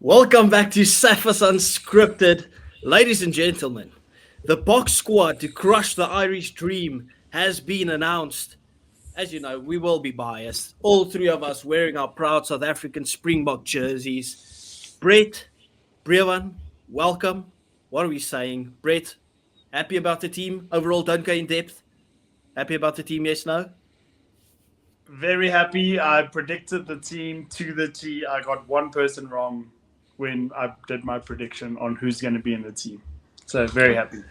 Welcome back to Safa's Unscripted. Ladies and gentlemen, the box squad to crush the Irish dream has been announced. As you know, we will be biased. All three of us wearing our proud South African Springbok jerseys. Brett, Brevan, welcome. What are we saying? Brett, happy about the team? Overall, don't go in depth. Happy about the team, yes, no? Very happy. I predicted the team to the T. I got one person wrong when I did my prediction on who's going to be in the team. So very happy.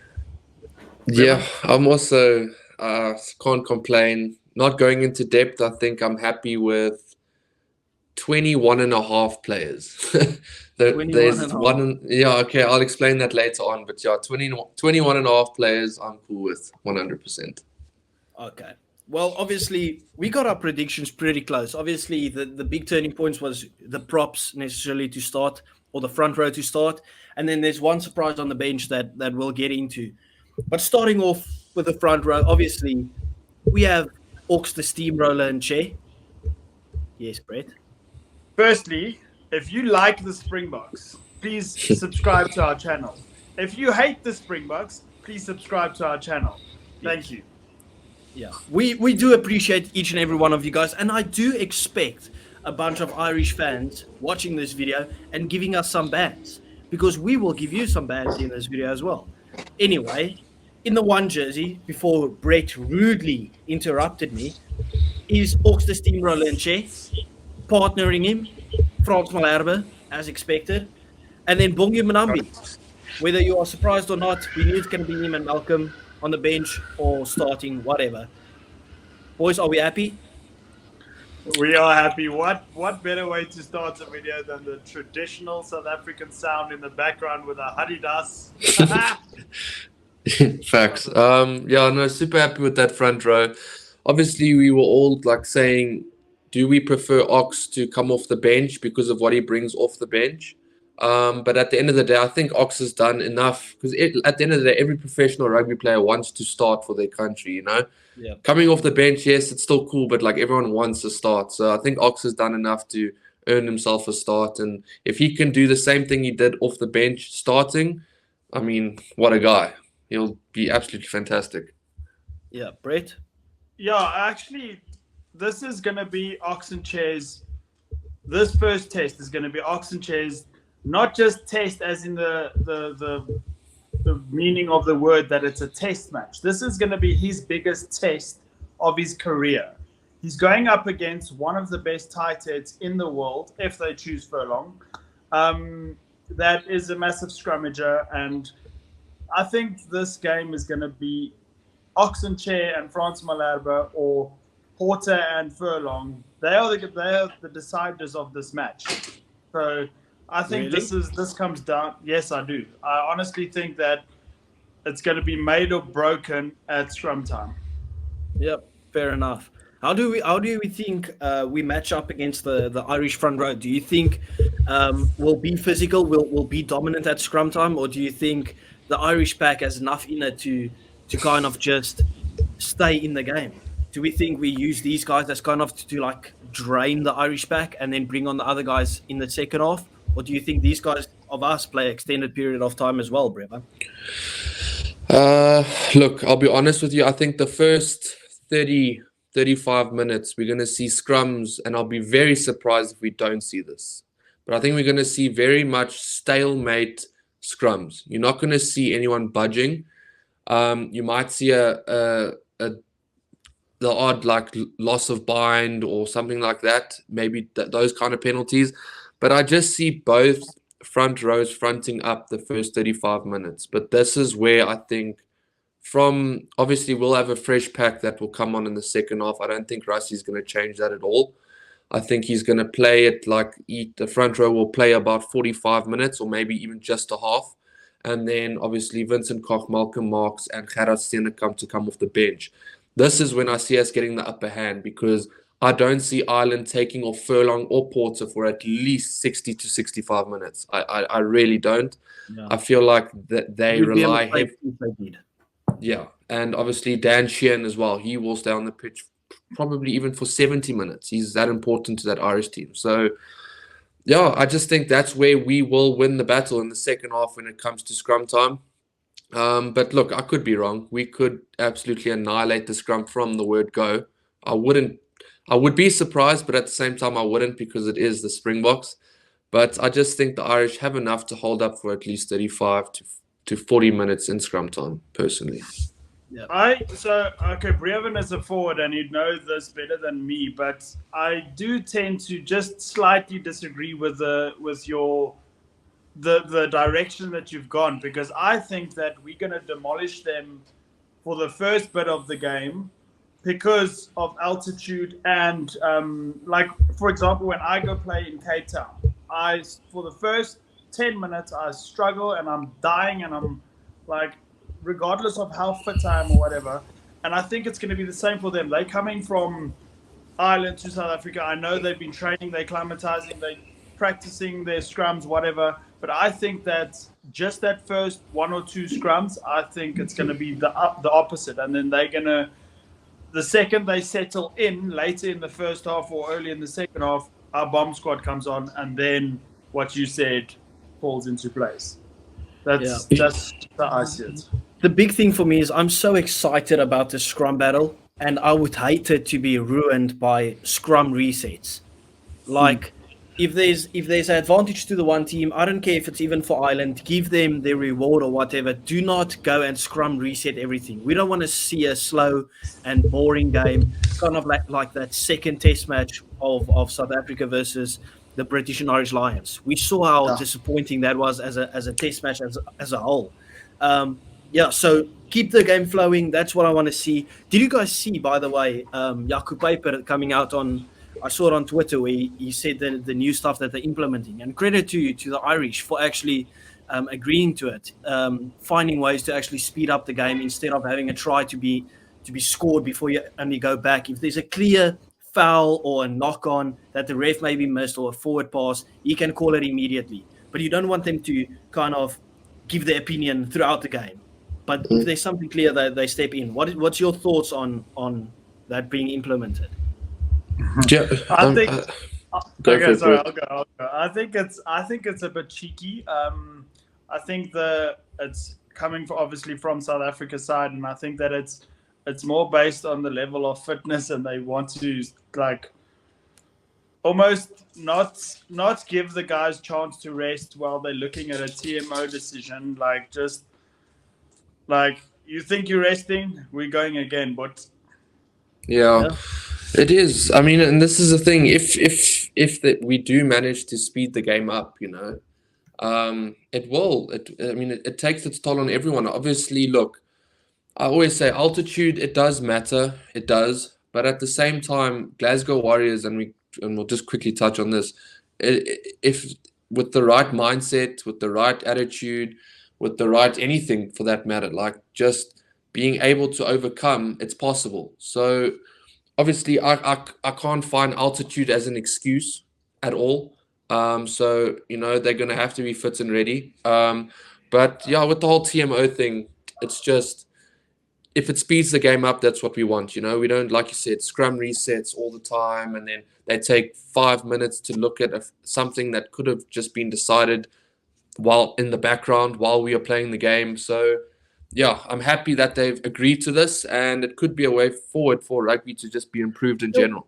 Yeah, I'm also can't complain. Not going into depth, I think I'm happy with 21 and a half players. There's one. Yeah, okay, I'll explain that later on. But yeah, 21 and a half players, I'm cool with 100%. Okay. Well, obviously, we got our predictions pretty close. Obviously, the big turning points was the props necessarily to start or the front row to start. And then there's one surprise on the bench that we'll get into. But starting off with the front row, obviously, we have Ox the Steamroller and Che. Yes, Brett. Firstly, if you like the Springboks, please subscribe to our channel. If you hate the Springboks, please subscribe to our channel. Thank you. Yeah, we do appreciate each and every one of you guys, and I do expect a bunch of Irish fans watching this video and giving us some bans, because we will give you some bans in this video as well. Anyway, in the one jersey, before Brett rudely interrupted me, is Ox the Steamroller and Che, partnering him, Frans Malherbe, as expected, and then Bongi Manambi. Whether you are surprised or not, we knew it's going to be him and Malcolm on the bench or starting, whatever. Boys, are we happy? We are happy. What better way to start a video than the traditional South African sound in the background with a Adidas? Facts. Yeah, no, super happy with that front row. Obviously, we were all like saying, do we prefer Ox to come off the bench because of what he brings off the bench? But at the end of the day, I think Ox has done enough, because at the end of the day, every professional rugby player wants to start for their country, you know? Yeah. Coming off the bench, yes, it's still cool, but like everyone wants to start. So I think Ox has done enough to earn himself a start. And if he can do the same thing he did off the bench starting, I mean, what a guy. He'll be absolutely fantastic. Yeah, Brett? Yeah, actually, this is going to be Ox and Che's. This first test is going to be Ox and Che's. Not just test as in the meaning of the word that it's a test match. This is going to be his biggest test of his career. He's going up against one of the best tight heads in the world, if they choose Furlong. That is a massive scrummager, and I think this game is going to be Ox and Che and Frans Malherbe, or Porter and Furlong. They are the deciders of this match. So I think this comes down. Yes, I do. I honestly think that it's going to be made or broken at scrum time. Yep, fair enough. How do we think we match up against the Irish front row? Do you think we'll be physical, we'll be dominant at scrum time, or do you think the Irish pack has enough in it to kind of just stay in the game? Do we think we use these guys as kind of to like drain the Irish pack and then bring on the other guys in the second half? Or do you think these guys of us play extended period of time as well, Brevan? Look, I'll be honest with you. I think the first 30, 35 minutes, we're going to see scrums, and I'll be very surprised if we don't see this. But I think we're going to see very much stalemate scrums. You're not going to see anyone budging. You might see the odd like loss of bind or something like that. Maybe those kind of penalties. But I just see both front rows fronting up the first 35 minutes. But this is where I think obviously we'll have a fresh pack that will come on in the second half. I don't think Rusty's going to change that at all. I think he's going to play it like the front row will play about 45 minutes or maybe even just a half. And then obviously Vincent Koch, Malcolm Marx and Gerard Steenekamp to come off the bench. This is when I see us getting the upper hand, because I don't see Ireland taking off Furlong or Porter for at least 60 to 65 minutes. I really don't. Yeah. I feel like that they rely heavily. Yeah, and obviously Dan Sheehan as well. He will stay on the pitch probably even for 70 minutes. He's that important to that Irish team. So, yeah, I just think that's where we will win the battle in the second half when it comes to scrum time. But look, I could be wrong. We could absolutely annihilate the scrum from the word go. I wouldn't, I would be surprised, but at the same time, I wouldn't because it is the Springboks. But I just think the Irish have enough to hold up for at least 35 to 40 minutes in scrum time, personally. Yeah. Breven is a forward, and you'd know this better than me, but I do tend to just slightly disagree with the direction that you've gone, because I think that we're going to demolish them for the first bit of the game because of altitude and like, for example, when I go play in Cape Town, for the first 10 minutes I struggle and I'm dying and I'm like, regardless of how fit I am or whatever. And I think it's going to be the same for them. They're coming from Ireland to South Africa. I know they've been training, they're acclimatizing, they're practicing their scrums, whatever. But I think that just that first one or two scrums, I think it's going to be the opposite. And then they're going to, the second they settle in later in the first half or early in the second half, our bomb squad comes on, and then what you said falls into place. That's how I see it. The big thing for me is I'm so excited about the scrum battle, and I would hate it to be ruined by scrum resets. Like, if there's an advantage to the one team, I don't care if it's even for Ireland, give them their reward or whatever. Do not go and scrum reset everything. We don't want to see a slow and boring game, kind of like that second test match of South Africa versus the British and Irish Lions. We saw how disappointing that was as a test match as a whole. So keep the game flowing. That's what I want to see. Did you guys see, by the way, Jaco Peyper coming out on, I saw it on Twitter where he said the new stuff that they're implementing. And credit to the Irish for actually agreeing to it, finding ways to actually speed up the game instead of having a try to be scored before you only go back. If there's a clear foul or a knock on that the ref maybe missed or a forward pass, he can call it immediately. But you don't want them to kind of give their opinion throughout the game. But if there's something clear that they step in, what's your thoughts on that being implemented? I think. I'll go. I think it's a bit cheeky. I think it's coming obviously from South Africa's side, and I think that it's more based on the level of fitness, and they want to like almost not give the guys chance to rest while they're looking at a TMO decision. Like, just like, you think you're resting, we're going again, but it is. I mean, and this is the thing. If that we do manage to speed the game up, it will. It takes its toll on everyone. Obviously, look, I always say altitude. It does matter. It does. But at the same time, Glasgow Warriors, and we'll just quickly touch on this. If with the right mindset, with the right attitude, with the right anything for that matter, like just being able to overcome, it's possible. So obviously I can't find altitude as an excuse at all. So they're going to have to be fit and ready. But yeah, with the whole TMO thing, it's just, if it speeds the game up, that's what we want. We don't, like you said, scrum resets all the time, and then they take 5 minutes to look at something that could have just been decided while in the background while we are playing the game. So yeah, I'm happy that they've agreed to this, and it could be a way forward for rugby to just be improved in general.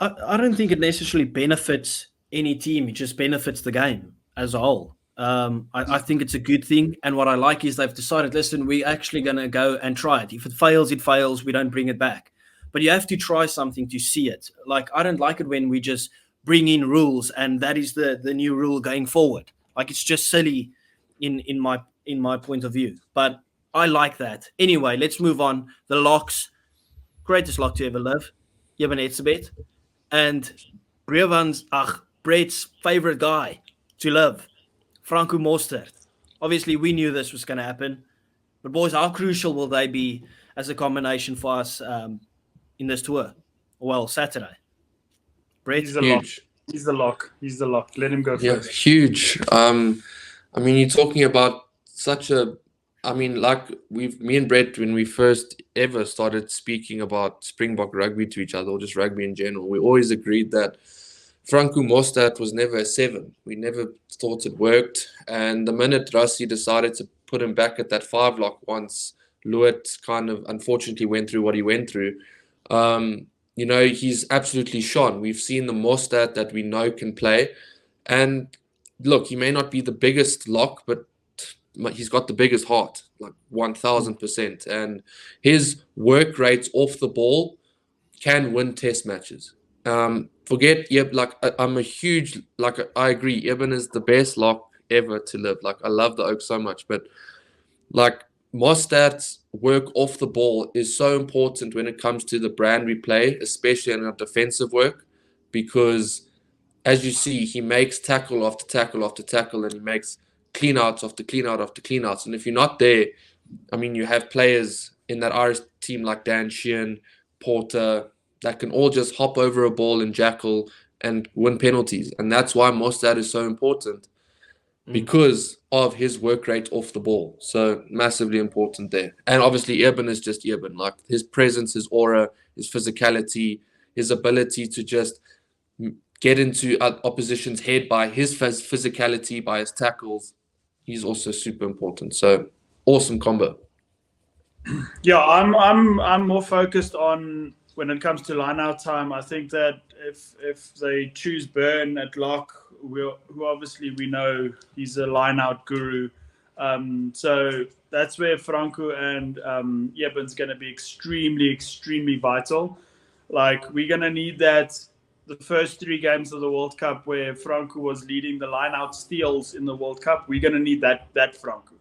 I don't think it necessarily benefits any team. It just benefits the game as a whole. I think it's a good thing. And what I like is they've decided, listen, we're actually going to go and try it. If it fails, it fails. We don't bring it back. But you have to try something to see it. Like, I don't like it when we just bring in rules and that is the new rule going forward. Like, it's just silly in my point of view. But I like that. Anyway, let's move on. The locks. Greatest lock to ever live. Jeben Etzebeth. And Brett's favorite guy to live. Franco Mostert. Obviously, we knew this was going to happen. But, boys, how crucial will they be as a combination for us in this tour? Well, Saturday. Brett? He's the lock. He's the lock. Let him go first. Yeah, huge. You're talking about such a I mean, like me and Brett, when we first ever started speaking about Springbok rugby to each other, or just rugby in general, we always agreed that Franco Mostert was never a 7. We never thought it worked. And the minute Rassi decided to put him back at that 5 lock once Lewitt kind of unfortunately went through what he went through, he's absolutely shone. We've seen the Mostert that we know can play. And look, he may not be the biggest lock, but he's got the biggest heart, like 1000%. And his work rates off the ball can win test matches. I'm a huge, I agree, Eben is the best lock ever to live. Like, I love the Oak so much, but like Mostat's work off the ball is so important when it comes to the brand we play, especially in our defensive work, because as you see, he makes tackle after tackle after tackle, and he makes clean outs after clean out after clean outs. And if you're not there, I mean, you have players in that Irish team like Dan Sheehan, Porter, that can all just hop over a ball and jackal and win penalties. And that's why Mostert is so important, because of his work rate off the ball. So massively important there. And obviously, Eben is just Eben. Like, his presence, his aura, his physicality, his ability to just get into opposition's head by his physicality, by his tackles. He's also super important. So awesome combo. Yeah, I'm more focused on when it comes to line out time. I think that if they choose Byrne at lock, who obviously we know he's a line out guru. So that's where Franco and Eben's going to be extremely, extremely vital. Like, we're going to need that. The first 3 games of the World Cup where Franco was leading the line-out steals in the World Cup, we're going to need that Franco.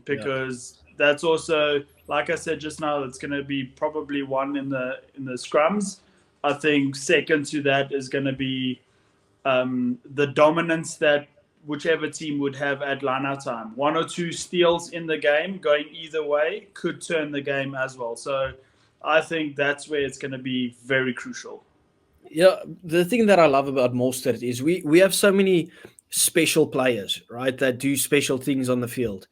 Because that's also, like I said just now, it's going to be probably one in the scrums. I think second to that is going to be the dominance that whichever team would have at line-out time. 1 or 2 steals in the game going either way could turn the game as well. So I think that's where it's going to be very crucial. Yeah, the thing that I love about Mostert is we have so many special players, right, that do special things on the field.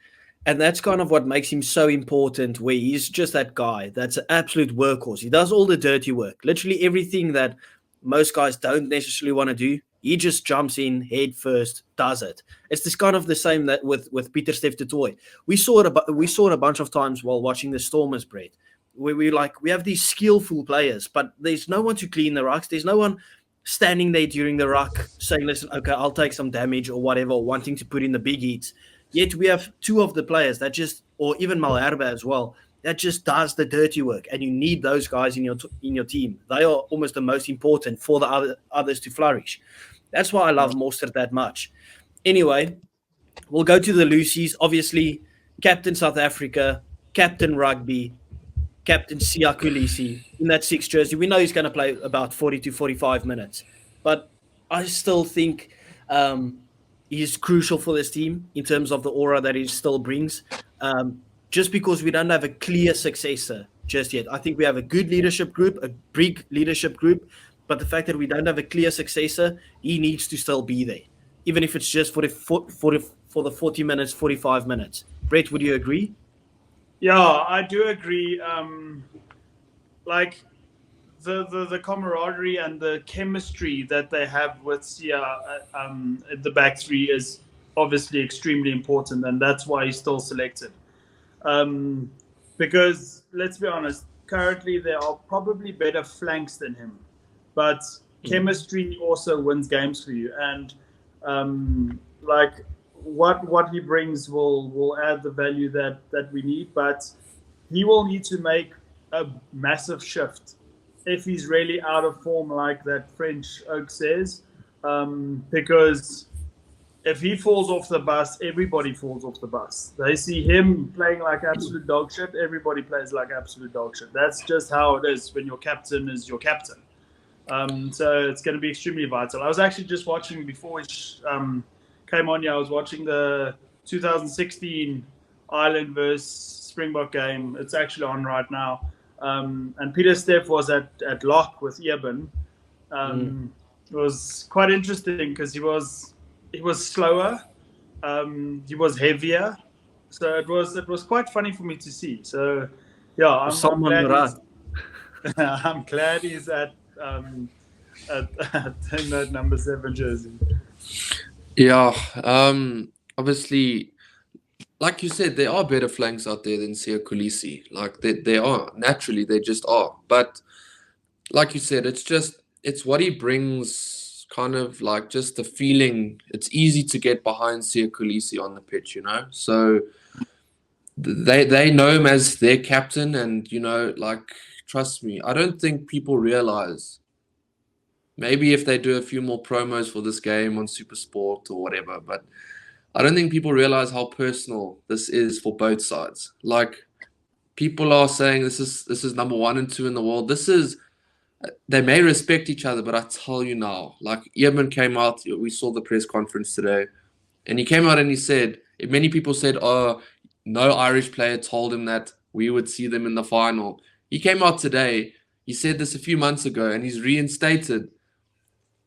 And that's kind of what makes him so important, where he's just that guy that's an absolute workhorse. He does all the dirty work, literally everything that most guys don't necessarily want to do. He just jumps in head first, does it. It's this kind of the same that with Peter Steph du Toit. We saw it a bunch of times while watching the Stormers, Brett. We have these skillful players, but there's no one to clean the rucks. There's no one standing there during the ruck saying, listen, okay, I'll take some damage or whatever, wanting to put in the big hits. Yet we have 2 of the players that just, or even Malherbe as well, that just does the dirty work. And you need those guys in your team. They are almost the most important for the others to flourish. That's why I love Mostert that much. Anyway, we'll go to the Lucies. Obviously, Captain South Africa, Captain Rugby, Captain Kolisi in that 6 jersey. We know he's going to play about 40 to 45 minutes. But I still think he's crucial for this team in terms of the aura that he still brings. Just because we don't have a clear successor just yet. I think we have a good leadership group, a big leadership group. But the fact that we don't have a clear successor, he needs to still be there. Even if it's just for the 40 minutes, 45 minutes. Brett, would you agree? Yeah, I do agree. Like the camaraderie and the chemistry that they have with Sia at the back 3 is obviously extremely important, and that's why he's still selected. Because let's be honest, currently there are probably better flanks than him, but chemistry also wins games for you. And like what he brings will add the value that we need, but he will need to make a massive shift if he's really out of form, like that French Oak says, because if he falls off the bus, everybody falls off the bus. They see him playing like absolute dog shit, everybody plays like absolute dog shit. That's just how it is when your captain is your captain. So it's going to be extremely vital. I was actually just watching before we came on here. I was watching the 2016 Ireland versus Springbok game. It's actually on right now. And Peter Steph was at lock with Eben. It was quite interesting because he was slower, he was heavier, So it was quite funny for me to see. So yeah, I'm Someone glad right. I'm glad he's at in that number 7 jersey. Yeah, obviously, like you said, there are better flanks out there than Kolisi. Like they are naturally, they just are. But like you said, it's what he brings, kind of like just the feeling. It's easy to get behind Kolisi on the pitch, you know. So they know him as their captain, and like trust me, I don't think people realize. Maybe if they do a few more promos for this game on Super Sport or whatever, but I don't think people realize how personal this is for both sides. Like people are saying this is number 1 and 2 in the world. They may respect each other, but I tell you now, like Eamon came out, we saw the press conference today, and he came out and he said, many people said, oh, no Irish player told him that we would see them in the final. He came out today, he said this a few months ago, and he's reinstated.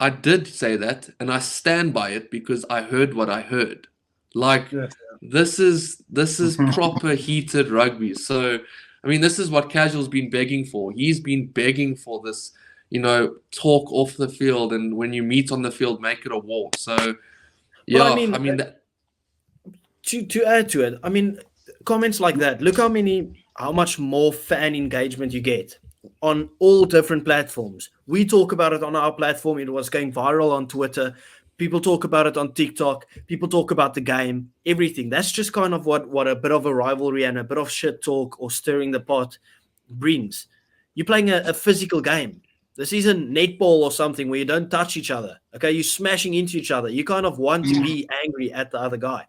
I did say that, and I stand by it because I heard what I heard. Like Yes. this is proper heated rugby. So, I mean, this is what Casual's been begging for. He's been begging for this, talk off the field, and when you meet on the field, make it a war. So, yeah, I mean, that, to add to it, I mean, comments like that. Look how much more fan engagement you get on all different platforms. We talk about it on our platform. It was going viral on Twitter. People talk about it on TikTok. People talk about the game, everything. That's just kind of what a bit of a rivalry and a bit of shit talk or stirring the pot brings. You're playing a physical game. This isn't netball or something where you don't touch each other. Okay, you're smashing into each other. You kind of want to be angry at the other guy.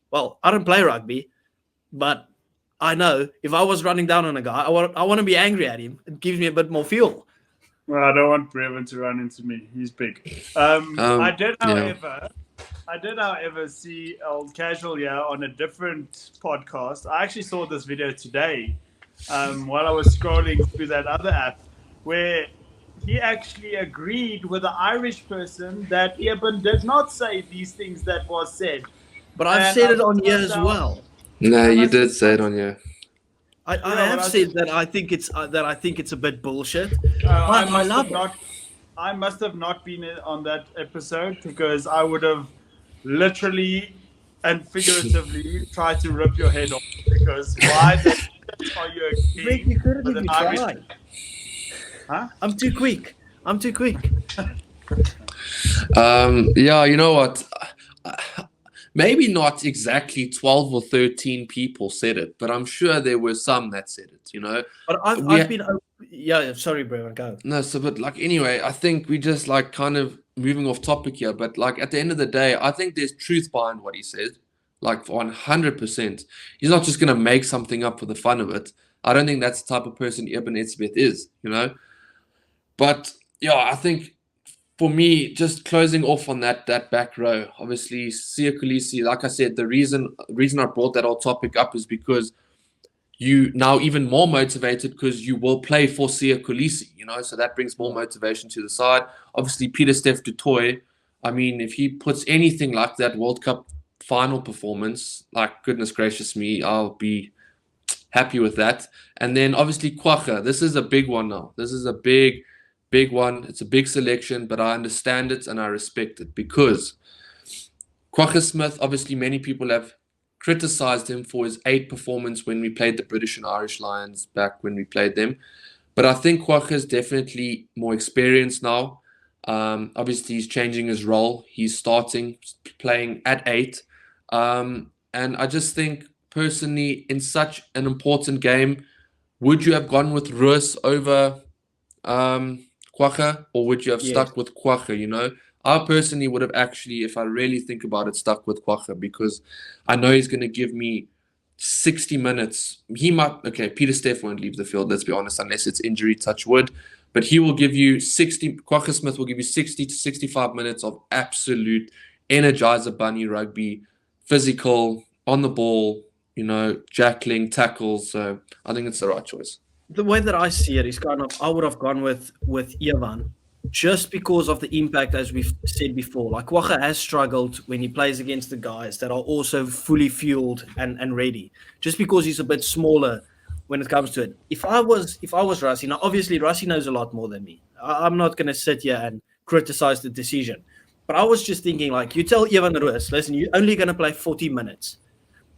Well, I don't play rugby, but I know if I was running down on a guy, I want to be angry at him. It gives me a bit more fuel. Well, I don't want Brevin to run into me. He's big. I did, however, see old Casual here on a different podcast. I actually saw this video today while I was scrolling through that other app where he actually agreed with an Irish person that Eben did not say these things that was said. But I've said it on here as well. no, you did say it on here. I have said that I think it's a bit bullshit. I love must have not been on that episode because I would have literally and figuratively tried to rip your head off. Because why the shit are you agreeing You couldn't with even an Irish? try. Huh? I'm too quick. Yeah, you know what? Maybe not exactly 12 or 13 people said it, but I'm sure there were some that said it, But I've been. Yeah, sorry, bro. Go. No, so but like anyway, I think we just like kind of moving off topic here, but like at the end of the day, I think there's truth behind what he said, like 100%. He's not just gonna make something up for the fun of it. I don't think that's the type of person Eben Etzebeth is, But yeah, I think for me, just closing off on that back row, obviously Kolisi, like I said, the reason I brought that whole topic up is because you now even more motivated because you will play for Kolisi, so that brings more motivation to the side. Obviously, Pieter-Steph du Toit, I mean, if he puts anything like that World Cup final performance, like goodness gracious me, I'll be happy with that. And then obviously Kwagga, this is a big one now. This is a big one. It's a big selection, but I understand it and I respect it because Kwagga Smith, obviously many people have criticized him for his 8 performance when we played the British and Irish Lions back when we played them. But I think Kwagga is definitely more experienced now. Obviously, he's changing his role. He's starting playing at 8. And I just think personally in such an important game, would you have gone with Roos over Kwagga, or would you have stuck with Kwagga, I personally would have actually, if I really think about it, stuck with Kwagga because I know he's going to give me 60 minutes. He might, Pieter-Steph won't leave the field, let's be honest, unless it's injury, touch wood. But he will give you Kwagga Smith will give you 60 to 65 minutes of absolute energizer bunny rugby, physical, on the ball, jackling, tackles. So I think it's the right choice. The way that I see it is kind of, I would have gone with Ivan just because of the impact, as we've said before. Like Kwagga has struggled when he plays against the guys that are also fully fueled and ready, just because he's a bit smaller when it comes to it. If I was Rassi, now obviously Rassi knows a lot more than me. I'm not going to sit here and criticize the decision, but I was just thinking, like, you tell Evan Roos, listen, you're only going to play 40 minutes,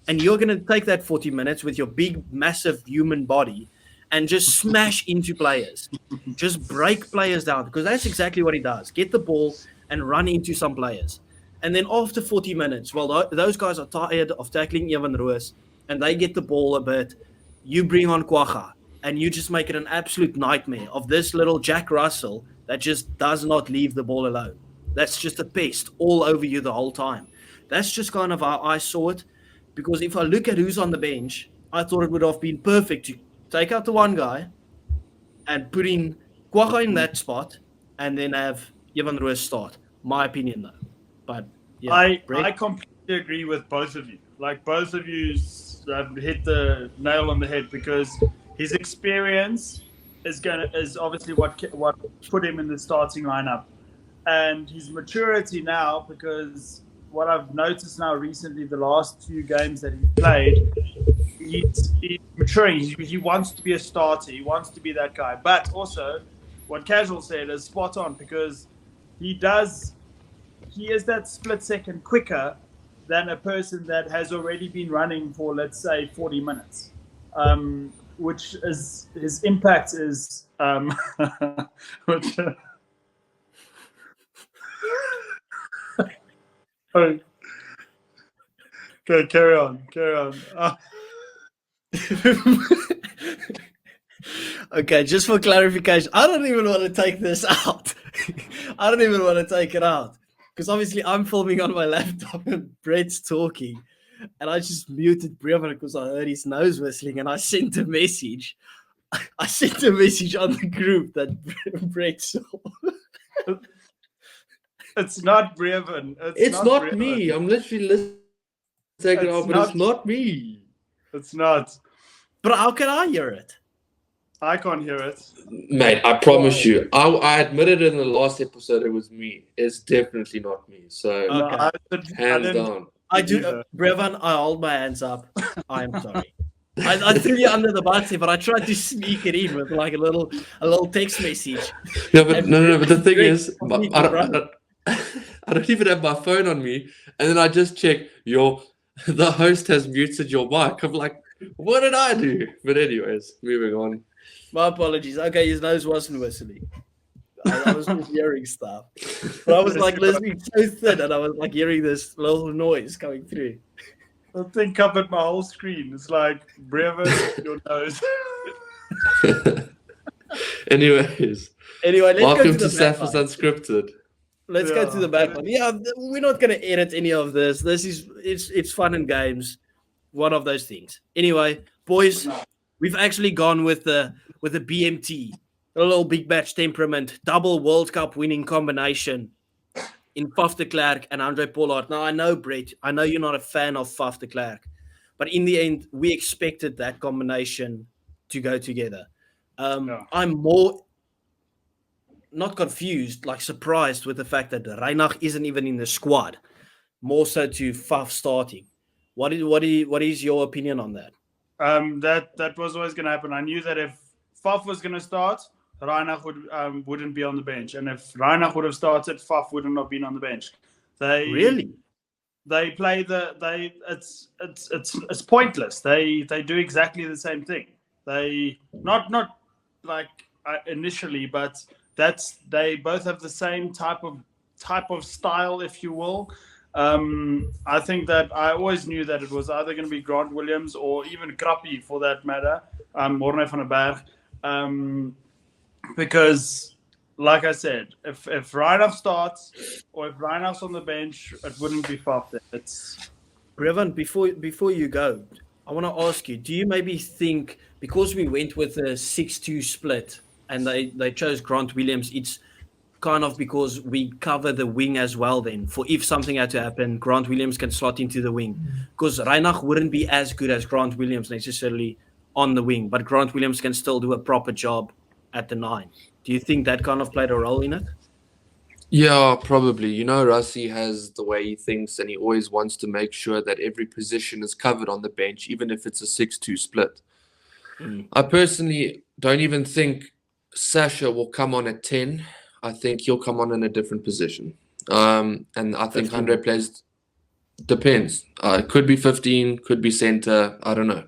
and you're going to take that 40 minutes with your big, massive human body and just smash into players. Just break players down, because that's exactly what he does. Get the ball and run into some players. And then after 40 minutes, well, those guys are tired of tackling Evan Roos and they get the ball a bit. You bring on Kwagga and you just make it an absolute nightmare of this little Jack Russell that just does not leave the ball alone. That's just a pest all over you the whole time. That's just kind of how I saw it. Because if I look at who's on the bench, I thought it would have been perfect to take out the one guy and put in Kwagga in that spot and then have Evan Roos start. My opinion, though. But yeah, I completely agree with both of you. Like, both of you have hit the nail on the head, because his experience is obviously what put him in the starting lineup, and his maturity now, because what I've noticed now recently, the last 2 games that he played, he's maturing. He wants to be a starter. He wants to be that guy. But also, what Casual said is spot on, because he is that split second quicker than a person that has already been running for, let's say, 40 minutes, which is his impact is which, okay, carry on. Okay, just for clarification, I don't even want to take this out. I don't even want to take it out, because obviously I'm filming on my laptop and Brett's talking, and I just muted Brevan because I heard his nose whistling, and I sent a message. I sent a message on the group that Brett saw. It's not Brevan. It's not Brevan. me. I'm literally listening. It's not me. It's not. But how can I hear it? I can't hear it. Mate, I promise you. I admitted in the last episode it was me. It's definitely not me. So, Okay. hands down. I do. Brevan, I hold my hands up. I'm sorry. I threw you under the bus, but I tried to sneak it in with like a little text message. No, but the thing is, I I don't even have my phone on me, and then I just check the host has muted your mic. I'm like, what did I do? But anyways, moving on. My apologies. Okay, his nose wasn't whistling. I was just hearing stuff. But I was like listening so thin, and I was like hearing this little noise coming through. The thing covered my whole screen. It's like, Brevan, your nose. Anyways, let's welcome go to the back Safas line. Unscripted. Let's go to the back one. Yeah, we're not going to edit any of this. It's fun and games. One of those things. Anyway, boys, we've actually gone with the BMT, a little big match temperament, double World Cup winning combination in Faf de Klerk and Andre Pollard. Now, I know, Brett, I know you're not a fan of Faf de Klerk, but in the end, we expected that combination to go together. I'm more not confused, like surprised with the fact that Reinach isn't even in the squad, more so to Faf starting. What is your opinion on that? That was always going to happen. I knew that if Faf was going to start, Reinach wouldn't be on the bench, and if Reinach would have started, Faf wouldn't have been on the bench. They play it's pointless. They do exactly the same thing. They not like initially, but they both have the same type of style, if you will. I think that I always knew that it was either going to be Grant Williams or even Krappie, for that matter, Morne van der Berg, because, like I said, if Reinach starts or if Reinach's on the bench, it wouldn't be Faf there. It's Brevan, before you go, I want to ask you, do you maybe think, because we went with a 6-2 split and they chose Grant Williams, it's kind of because we cover the wing as well then, for if something had to happen, Grant Williams can slot into the wing, because Reinach wouldn't be as good as Grant Williams necessarily on the wing, but Grant Williams can still do a proper job at the 9. Do you think that kind of played a role in it? Yeah, probably. You know, Rassi has the way he thinks, and he always wants to make sure that every position is covered on the bench, even if it's a 6-2 split. Mm. I personally don't even think Sasha will come on at 10. I think he'll come on in a different position. And I think 15. Andre plays, depends. It could be 15, could be center. I don't know.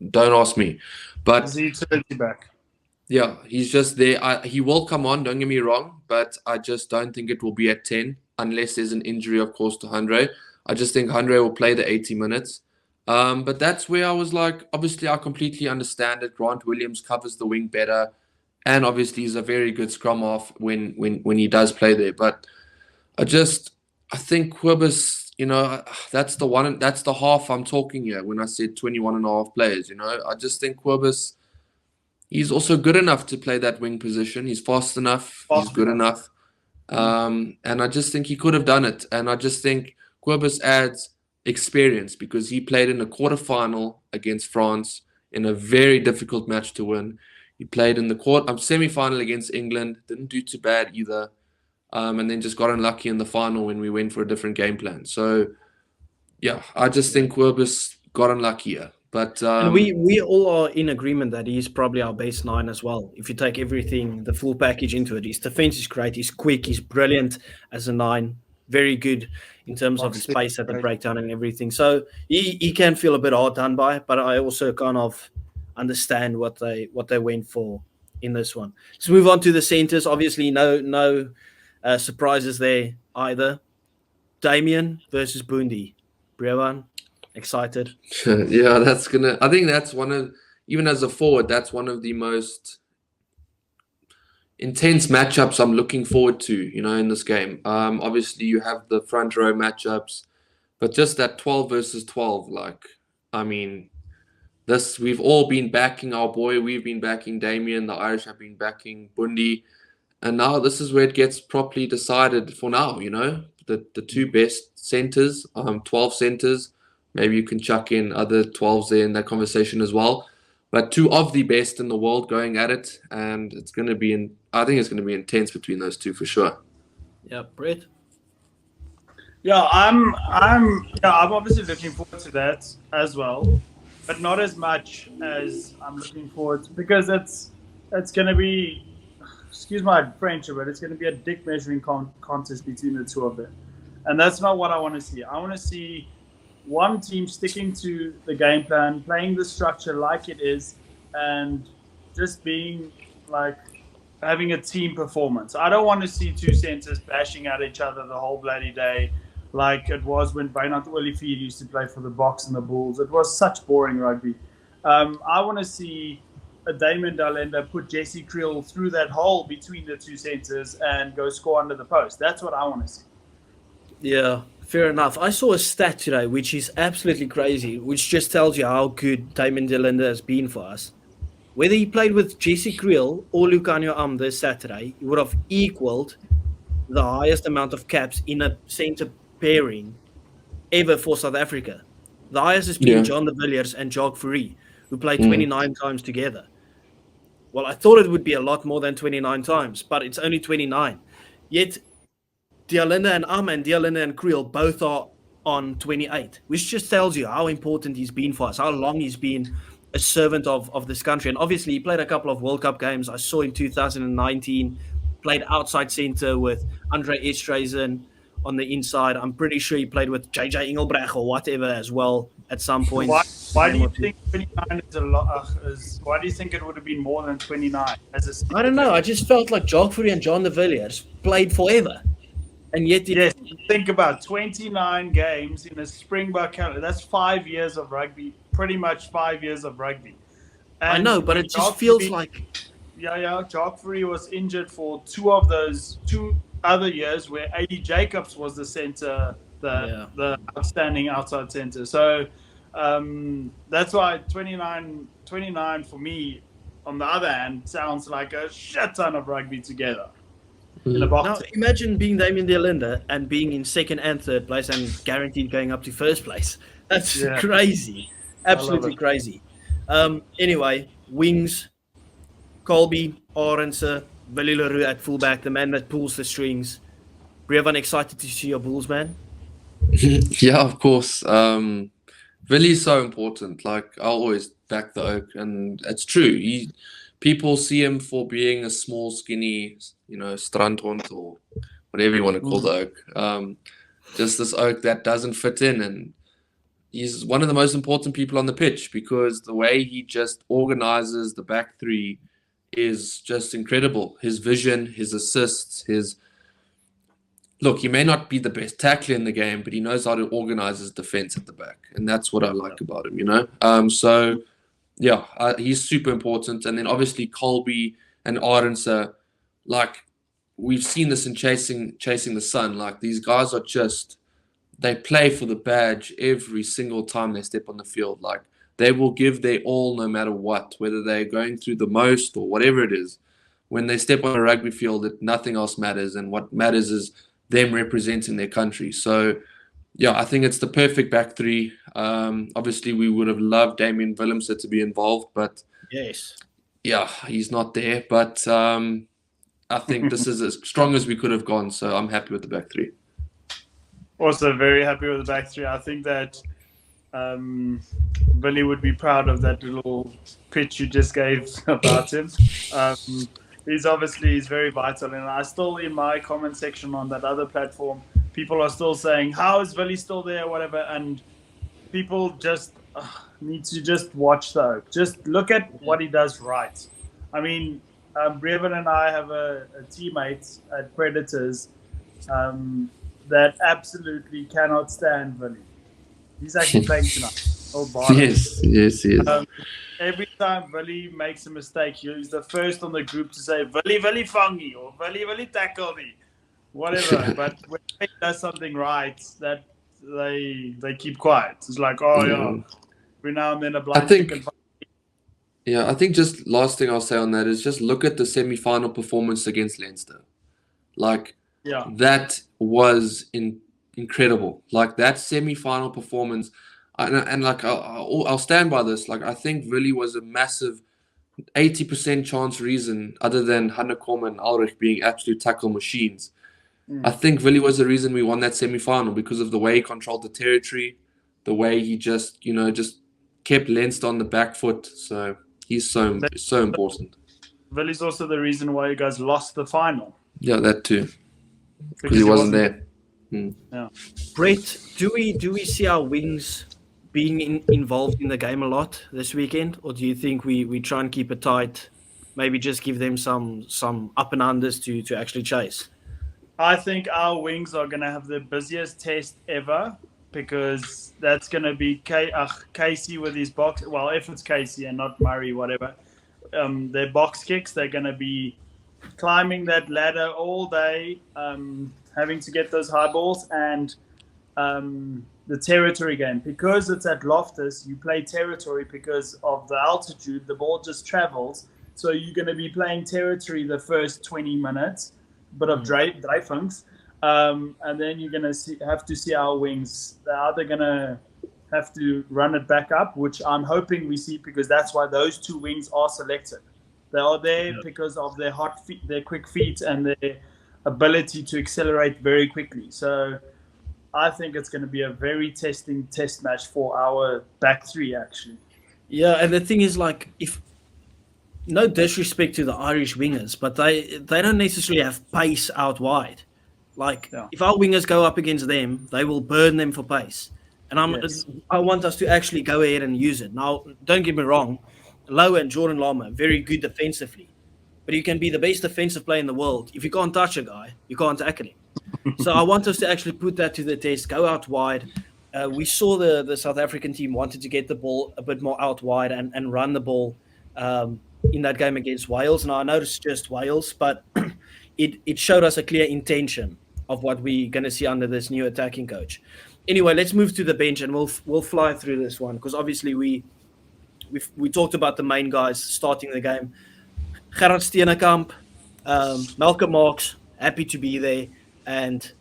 Don't ask me. But Is he utility back? yeah, he's just there. He will come on, don't get me wrong, but I just don't think it will be at 10 unless there's an injury, of course, to Andre. I just think Andre will play the 80 minutes. But that's where I was like, obviously, I completely understand it. Grant Williams covers the wing better. And obviously, he's a very good scrum half when he does play there. But I think Quibus, that's the half I'm talking here when I said 21 and a half players, I just think Quibus, he's also good enough to play that wing position. He's fast enough. He's good enough. And I just think he could have done it. And I just think Quibus adds experience because he played in the quarterfinal against France in a very difficult match to win. He played in the semi-final against England. Didn't do too bad either. And then just got unlucky in the final when we went for a different game plan. So, yeah, I just think Quibus got unlucky here. But And we all are in agreement that he's probably our best 9 as well. If you take everything, the full package into it, his defense is great. He's quick. He's brilliant as a 9. Very good in terms of his pace at the breakdown and everything. So he can feel a bit hard done by, but I also kind of understand what they went for in this one. Let's move on to the centers. Obviously, no surprises there either. Damien versus Bundi. Brewan, excited. Yeah, I think that's even as a forward, that's one of the most intense matchups I'm looking forward to, in this game. Obviously you have the front row matchups, but just that 12 versus 12, we've all been backing our boy, we've been backing Damien, the Irish have been backing Bundi, and now this is where it gets properly decided for now, the two best centers, 12 centers. Maybe you can chuck in other 12s there in that conversation as well. But two of the best in the world going at it, and I think it's going to be intense between those two for sure. Yeah, Brett. Yeah, I'm obviously looking forward to that as well, but not as much as I'm looking forward to, because it's going to be, excuse my French, but it's going to be a dick measuring contest between the two of them, and that's not what I want to see. I want to see one team sticking to the game plan, playing the structure like it is, and just being like having a team performance. I don't want to see two centers bashing at each other the whole bloody day like it was when Wynand Olivier used to play for the Boks and the Bulls. It was such boring rugby. I want to see a Damon Dalenda put Jesse Creel through that hole between the two centers and go score under the post. That's what I want to see. Yeah, fair enough. I saw a stat today, which is absolutely crazy, which just tells you how good Damon Dalenda has been for us. Whether he played with Jesse Creel or Lucanio Am this Saturday, he would have equaled the highest amount of caps in a centre pairing ever for South Africa. The highest has been John de Villiers and Jacques Fourie, who played 29 times together. Well, I thought it would be a lot more than 29 times, but it's only 29. Yet Dalenda and Am and Dalenda and Creel both are on 28, which just tells you how important he's been for us, how long he's been a servant of this country. And obviously, he played a couple of World Cup games. I saw in 2019, played outside centre with Andre Estreisen on the inside. I'm pretty sure he played with JJ Engelbrecht or whatever as well at some point. Why do you think 29 is a lot? Why do you think it would have been more than 29? I don't know. I just felt like Jacques Fourie and John de Villiers played forever. And yet, think about 29 games in a Springbok calendar. That's 5 years of rugby, pretty much 5 years of rugby. And I know, but it just feels like... Yeah. Jacques Fourie was injured for two other years where A.D. Jacobs was the center, the outstanding outside center. So that's why 29 for me, on the other hand, sounds like a shit ton of rugby together. Now, imagine being Damien Dalenda and being in second and third place and guaranteed going up to first place. That's crazy. Absolutely crazy. Anyway, wings, Colby, Arendse, Willie Leroux at fullback, the man that pulls the strings. Brevan, excited to see your Bulls, man. Yeah, of course. Billy is so important. Like I always back the Oak, and it's true. People see him for being a small, skinny, strandhond or whatever you want to call the Oak. Just this Oak that doesn't fit in, and he's one of the most important people on the pitch because the way he just organizes the back three is just incredible. His vision, his assists, his look, he may not be the best tackler in the game, but he knows how to organize his defense at the back. And that's what I like about him, So, yeah, he's super important. And then obviously Colby and Arendse, like we've seen this in Chasing the Sun. Like these guys are just, they play for the badge every single time they step on the field. Like they will give their all no matter what, whether they're going through the most or whatever it is. When they step on a rugby field, nothing else matters. And what matters is them representing their country. So, yeah, I think it's the perfect back three. Obviously, we would have loved Damien Willemse to be involved, but yes, yeah, he's not there. But I think this is as strong as we could have gone. So I'm happy with the back three. Also, very happy with the back three. I think that Billy would be proud of that little pitch you just gave about him. He's very vital, and I still in my comment section on that other platform, people are still saying, "How is Billy still there?" Whatever, and people just need to just watch though. Just look at what he does right. I mean, Brevan and I have a teammate at Predators that absolutely cannot stand Billy. He's actually playing tonight. Oh, yes, he is. Every time Billy makes a mistake, he's the first on the group to say, Billy vangi, or Billy tackle me, whatever. But when he does something right, that they keep quiet. It's like, every now and then a blind chicken. Yeah, I think just last thing I'll say on that is just look at the semi-final performance against Leinster. Like, that was incredible. Like, that semi-final performance... And like I'll stand by this. Like I think Willie was a massive 80% chance reason, other than Hanekom and Ulrich being absolute tackle machines. I think Willie was the reason we won that semi-final because of the way he controlled the territory, the way he just kept Leinster on the back foot. So he's so important. Willie's also the reason why you guys lost the final. Yeah, that too. Because he wasn't there. Yeah. Brett, do we see our wings being involved in the game a lot this weekend, or do you think we try and keep it tight, maybe just give them some up and unders to actually chase? I think our wings are going to have the busiest test ever because that's going to be Casey with his box. Well, if it's Casey and not Murray, whatever, their box kicks, they're going to be climbing that ladder all day, having to get those high balls, and the territory game. Because it's at Loftus, you play territory because of the altitude. The ball just travels. So you're going to be playing territory the first 20 minutes, bit of dryfunks. And then you're going to have to see our wings. They're either going to have to run it back up, which I'm hoping we see because that's why those two wings are selected. They are there because of their hot feet, their quick feet, and their ability to accelerate very quickly. So I think it's going to be a very testing test match for our back three, actually. Yeah, and the thing is, like, if no disrespect to the Irish wingers, but they don't necessarily have pace out wide. Like, if our wingers go up against them, they will burn them for pace. And I want us to actually go ahead and use it. Now, don't get me wrong, Lowe and Jordan Lama, very good defensively. But you can be the best defensive player in the world. If you can't touch a guy, you can't tackle him. So I want us to actually put that to the test, go out wide. We saw the South African team wanted to get the ball a bit more out wide and run the ball in that game against Wales. Now, I know it's just Wales, but it showed us a clear intention of what we're going to see under this new attacking coach. Anyway, let's move to the bench, and we'll fly through this one because obviously we talked about the main guys starting the game. Gerard Steenekamp, Malcolm Marx, happy to be there. And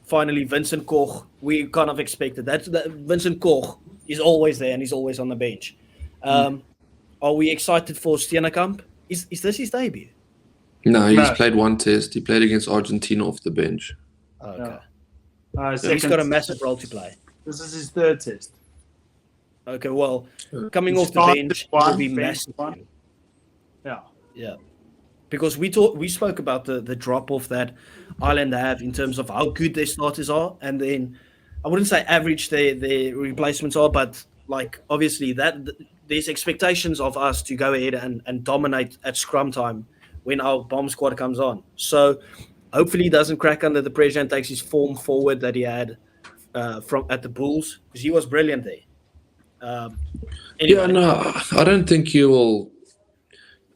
finally, Vincent Koch, we kind of expected that. Vincent Koch is always there and he's always on the bench. Are we excited for Steenekamp? Is this his debut? No, he's No. played one test. He played against Argentina off the bench. Okay. Yeah. So he's got a massive role to play. This is his third test. Okay, well, coming He off the started bench one, will be bench massive. one. Yeah. Yeah. Because we spoke about the drop off that Ireland have in terms of how good their starters are, and then I wouldn't say average their replacements are, but like obviously there's expectations of us to go ahead and dominate at scrum time when our bomb squad comes on. So hopefully he doesn't crack under the pressure and takes his form forward that he had from at the Bulls, because he was brilliant there. Anyway, Yeah, no, I don't think he will.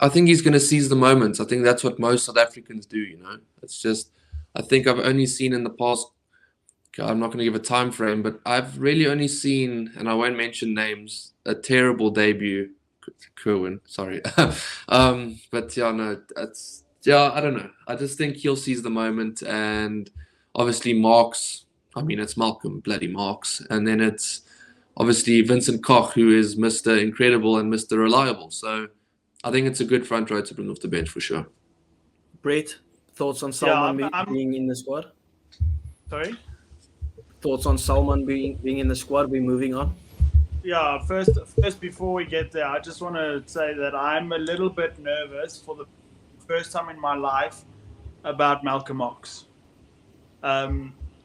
I think he's going to seize the moments. I think that's what most South Africans do, you know. It's just, I think I've only seen in the past, I'm not going to give a time frame, but I've really only seen, and I won't mention names, a terrible debut, Kerwin, sorry. But yeah, no, I don't know. I just think he'll seize the moment, and obviously Marks, I mean, it's Malcolm, bloody Marks, and then it's obviously Vincent Koch, who is Mr. Incredible and Mr. Reliable. So I think it's a good front row to bring off the bench for sure. Brett, thoughts on Salman being in the squad? Sorry? Thoughts on Salman being in the squad? We're moving on. Yeah, first before we get there, I just want to say that I'm a little bit nervous for the first time in my life about Malcolm Ox.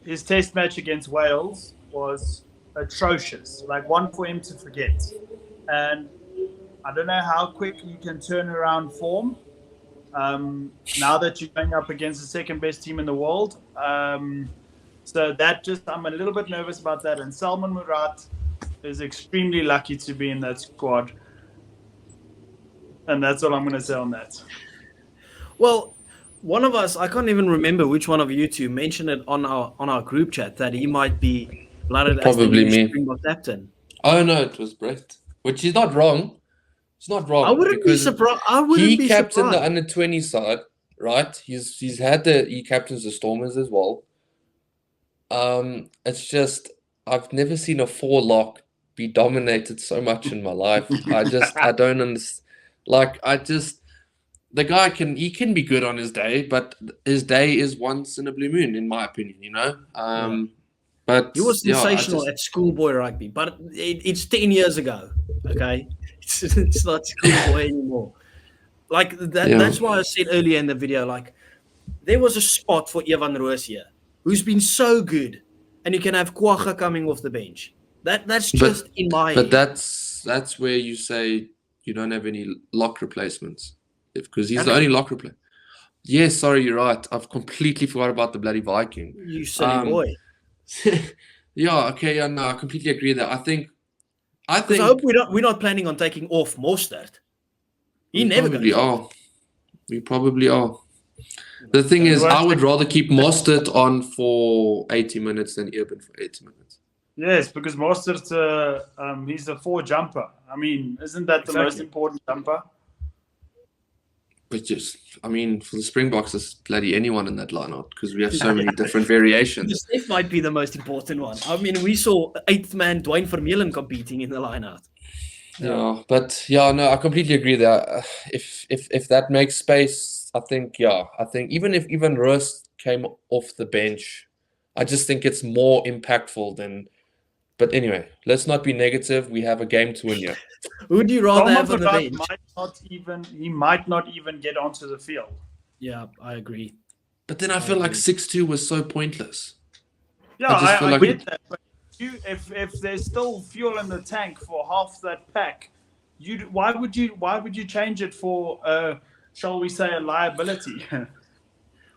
His test match against Wales was atrocious, like one for him to forget. And I don't know how quick you can turn around form now that you're going up against the second best team in the world. So I'm a little bit nervous about that. And Salman Murat is extremely lucky to be in that squad. And that's all I'm going to say on that. Well, one of us, I can't even remember which one of you two mentioned it on our group chat that he might be blooded as the Probably new me. Springbok captain. Oh no, it was Brett, which is not wrong. It's not wrong. I wouldn't be surprised. He captained the under-20 side, right? He captains the Stormers as well. It's just I've never seen a 4-lock be dominated so much in my life. I don't understand. The guy can be good on his day, but his day is once in a blue moon, in my opinion. You know. But he was sensational at schoolboy rugby, but it's 10 years ago. Okay, it's not schoolboy anymore. Like that. Yeah. That's why I said earlier in the video, like there was a spot for Evan Roos here, who's been so good, and you can have Kwaga coming off the bench. That's just in my. But that's where you say you don't have any lock replacements, because he's the only lock replacement. Yes, sorry, you're right. I've completely forgot about the bloody Viking. You silly boy. Yeah, okay, yeah, no, I completely agree that. I think I hope we're not planning on taking off Mostert. He never goes off. We probably are. The thing is, I would rather keep Mostert on for 80 minutes than Urban for 80 minutes. Yes, because Mostert, he's a 4 jumper. I mean, isn't that the most important jumper? But for the Springboks, it's bloody anyone in that lineup because we have so many different variations. Steph might be the most important one. I mean, we saw 8th man Dwayne Vermeulen competing in the lineup. Yeah, but no, I completely agree that if that makes space, I think even if Roos came off the bench, I just think it's more impactful than. But anyway, let's not be negative. We have a game to win here. Who would you rather have on the bench? He might not even get onto the field. Yeah, I agree. But then I feel like 6-2 was so pointless. Yeah, I get that. But if there's still fuel in the tank for half that pack, why would you change it for shall we say a liability?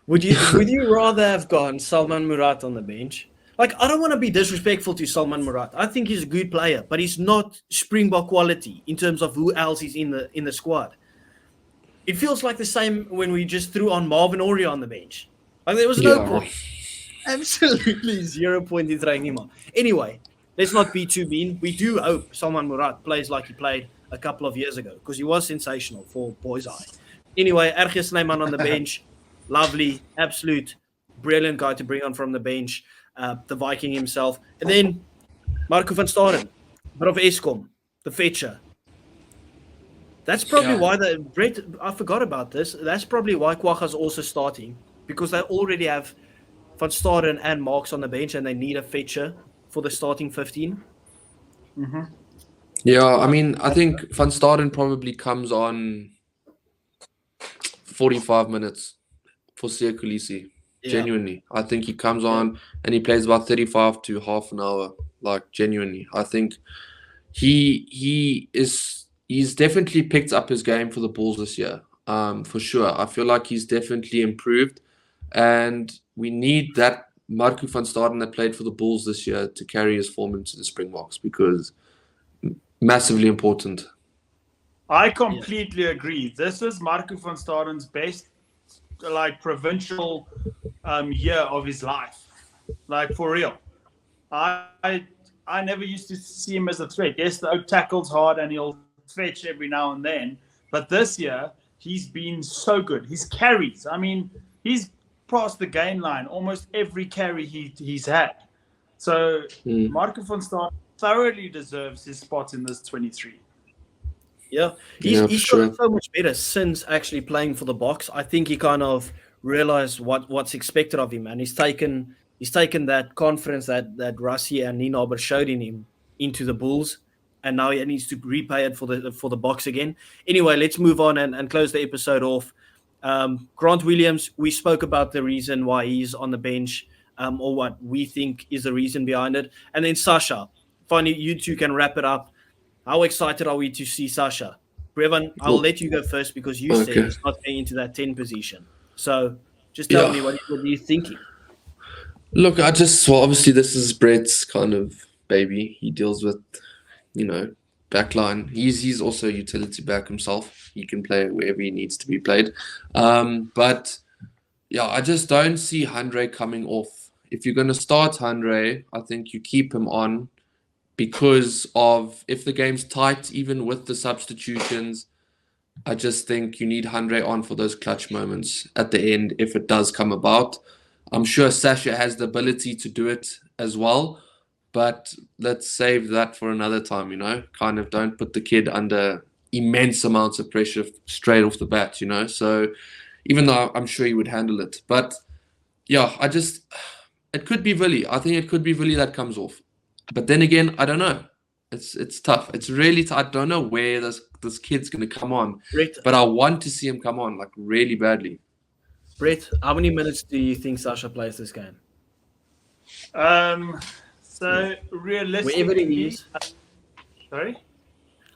Would you rather have gone Salman Murat on the bench? Like, I don't want to be disrespectful to Salman Murat. I think he's a good player, but he's not Springbok quality in terms of who else is in the squad. It feels like the same when we just threw on Marvin Oria on the bench. Like, there was no point. Absolutely 0 point in throwing him on. Anyway, let's not be too mean. We do hope Salman Murat plays like he played a couple of years ago, because he was sensational for Boys Eye. Anyway, Ergis Snyman on the bench. Lovely, absolute, brilliant guy to bring on from the bench. The Viking himself. And then Marco van Staren, bit of Eskom, the fetcher. That's probably Yeah. why Brett. I forgot about this. That's probably why Kwaga's also starting, because they already have Van Staden and Marks on the bench, and they need a fetcher for the starting 15. Yeah, I mean, I think Van Staden probably comes on 45 minutes for Siya Kolisi. Yeah. Genuinely. I think he comes on and he plays about 35 to half an hour. Like, genuinely. I think he's definitely picked up his game for the Bulls this year. For sure. I feel like he's definitely improved. And we need that Marco van Staden that played for the Bulls this year to carry his form into the Springboks, because massively important. I completely agree. This is Marco van Staden's best, provincial year of his life. Like, for real. I never used to see him as a threat. Yes, the Oak tackles hard and he'll fetch every now and then. But this year, he's been so good. His carries, I mean, he's passed the gain line almost every carry he's had. So Marco van Staden thoroughly deserves his spot in this 23. Yeah, he's gotten so much better since actually playing for the Boks. I think he kind of realized what's expected of him, and he's taken that confidence that Rassie and Ninaber showed in him into the Bulls, and now he needs to repay it for the Boks again. Anyway, let's move on and close the episode off. Grant Williams, we spoke about the reason why he's on the bench, or what we think is the reason behind it, and then Sasha. Finally, you two can wrap it up. How excited are we to see Sasha? Brevin, I'll let you go first because you said he's not getting into that 10 position. So just tell me what are you thinking? Look, obviously this is Brett's kind of baby. He deals with, backline. He's also a utility back himself. He can play wherever he needs to be played. But yeah, I just don't see Andre coming off. If you're going to start Andre, I think you keep him on, because of if the game's tight, even with the substitutions, I just think you need Andre on for those clutch moments at the end if it does come about. I'm sure Sasha has the ability to do it as well, but let's save that for another time, kind of don't put the kid under immense amounts of pressure straight off the bat, so even though I'm sure he would handle it. But yeah, it could be Willie. I think it could be Willie that comes off. But then again, I don't know. It's tough. It's really tough. I don't know where this kid's going to come on. Brett, but I want to see him come on, really badly. Brett, how many minutes do you think Sasha plays this game? So realistically, wherever it is. Sorry?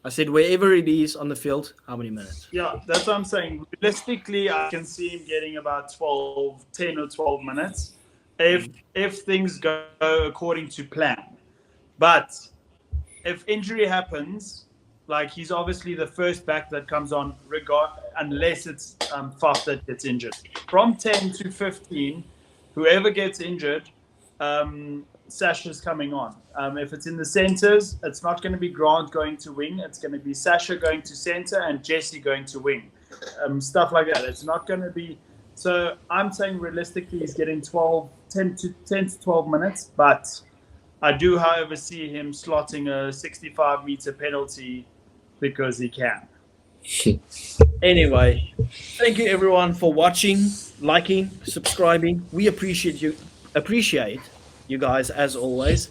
I said wherever it is on the field, how many minutes? Yeah, that's what I'm saying. Realistically, I can see him getting about 10 or 12 minutes if things go according to plan. But if injury happens, he's obviously the first back that comes on, unless it's Faf that gets injured. From 10 to 15, whoever gets injured, Sasha's coming on. If it's in the centers, it's not going to be Grant going to wing. It's going to be Sasha going to center and Jesse going to wing. Stuff like that. It's not going to be... So I'm saying realistically he's getting 10 to 12 minutes, but I do, however, see him slotting a 65-meter penalty because he can. Anyway, thank you everyone for watching, liking, subscribing. We appreciate you guys as always.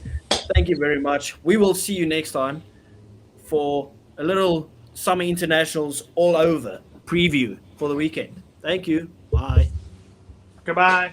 Thank you very much. We will see you next time for a little Summer Internationals all over preview for the weekend. Thank you. Bye. Goodbye.